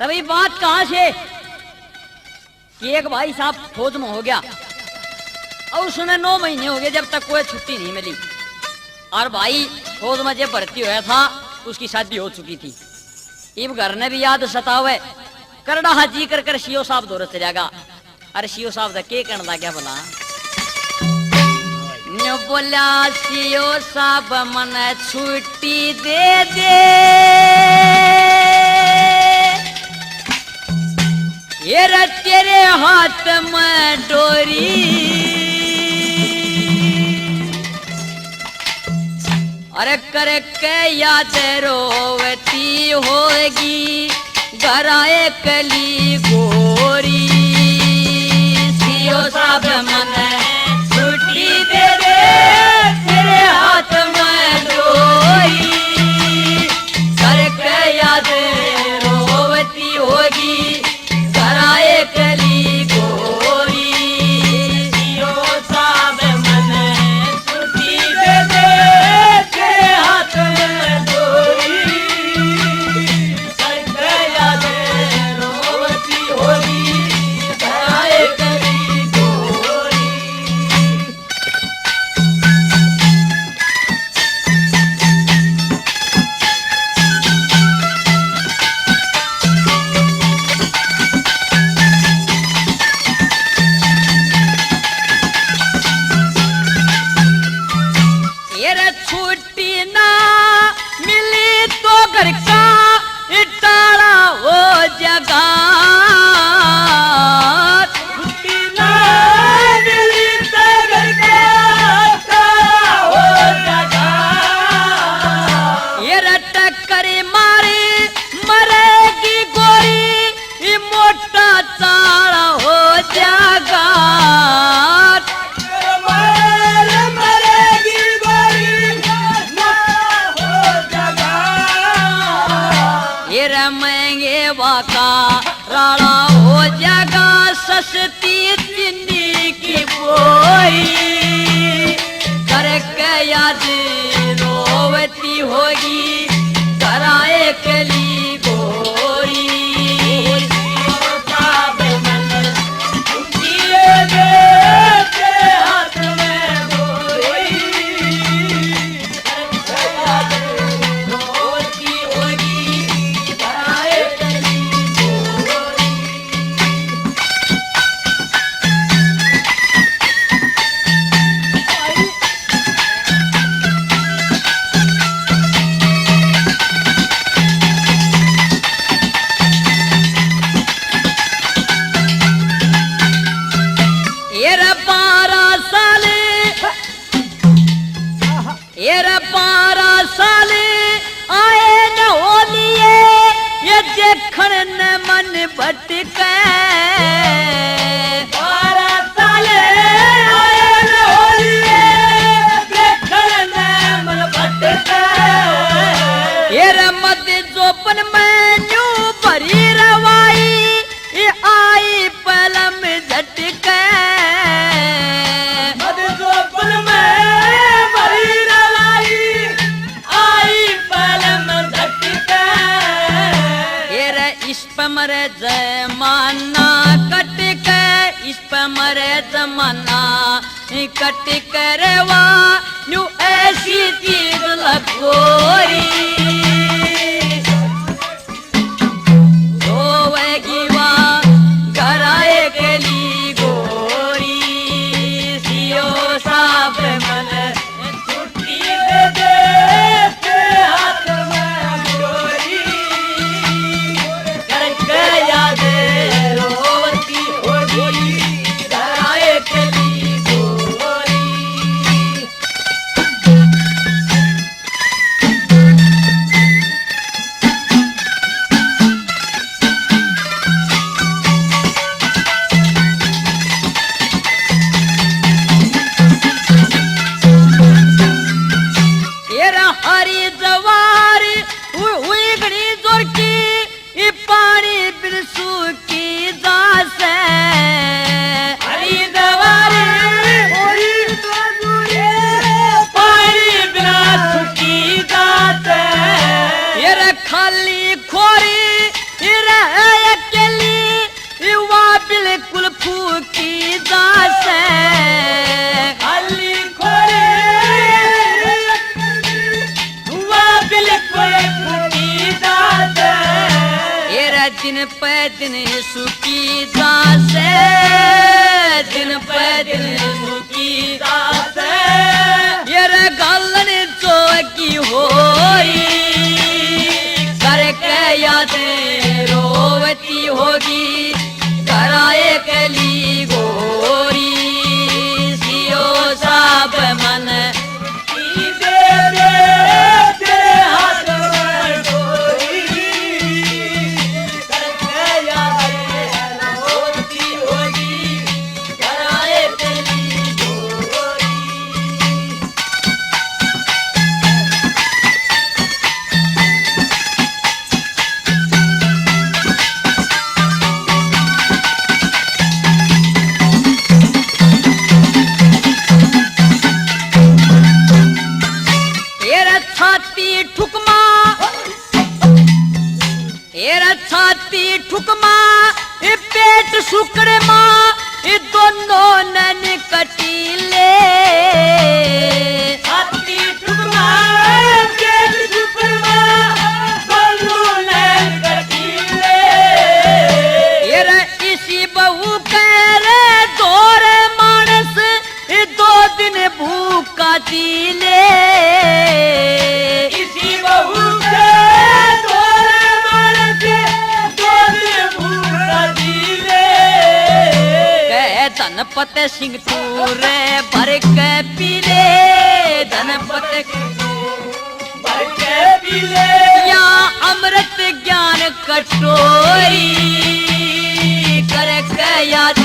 तभी बात कहां से कि एक भाई साहब फौज में हो गया और उसने 9 महीने हो गए जब तक कोई छुट्टी नहीं मिली। और भाई फौज में जब भर्ती हुआ था उसकी शादी हो चुकी थी। इब घर ने भी याद सतावे करड़ा हाजी कर कर सीओ साहब दौर से जाएगा। अरे सीओ साहब के कहने लगा भला न बोला सीओ साहब मन छुट्टी दे दे ये तेरे हाथ में डोरी। अरे कर के याद रोवती होगी गराए कली गोरी। सीओ साहब मन छुट्टी दे दे तेरे हाथ में डोरी। कर के याद रोवती होगी गराए कली गोरी। सीओ साहब मन छुट्टी दे दे तेरे हाथ में डोरी। कर के याद रोवती होगी गराए कली गोरी। ये छुट्टी ना मिली तो घर का इटाड़ा हो जगा। छुट्टी ना मिली तो घर का इटाड़ा हो जगा। ये टक्कर मारी मरेगी गोरी ये मोटा चाड़ा हो जागा। महंगे वाका राड़ा हो जागा सस्ती चिन्नी की बोई। करके याद रोवती होगी कराए कली गोरी। हाथ में गोरी रोवती होगी ये 12 साल आए न हो लिए ये देखण न मन भटके। 12 साल आए न हो लिए देखण न मन भटके। ये मत जोपन में न्यू भरी रवाई ये आई पलम झटके। मत जोपन में मरे जमाना कट के इस पे मरे जमाना कट करवा न्यू ऐसी चीज लगोरी। रोवेगी वहाँ कराए कली गोरी। सीओ साहब मन छुट्टी दे दे तेरे हाथ में डोरी। याद रोवती होगी कराए कली गोरी। तेरा हरी जवार हुई घड़ी जोर की पानी बिरसू की दास हरी दवारी पानी बिरसू की दास। ये खाली खोरी ये दिन पे दिन सुखी दास दिन पे दिन सुखी दास ये रे गालन जो की होई करके यादें रोवती होगी कराए कली गोरी सियो साब मन छाती ठुकमा पेट सुकड़े माँ दोनों नन कटीले छाती ठुकमा पेट सुकड़े दोनों नन कटीले इसी बहू करे दौर मानस दो दिन भूखा दिले इसी बहू धनपत सिंह तूरे भर के पीले धनपत भर के पीले या अमृत ज्ञान कटोरी कर के याद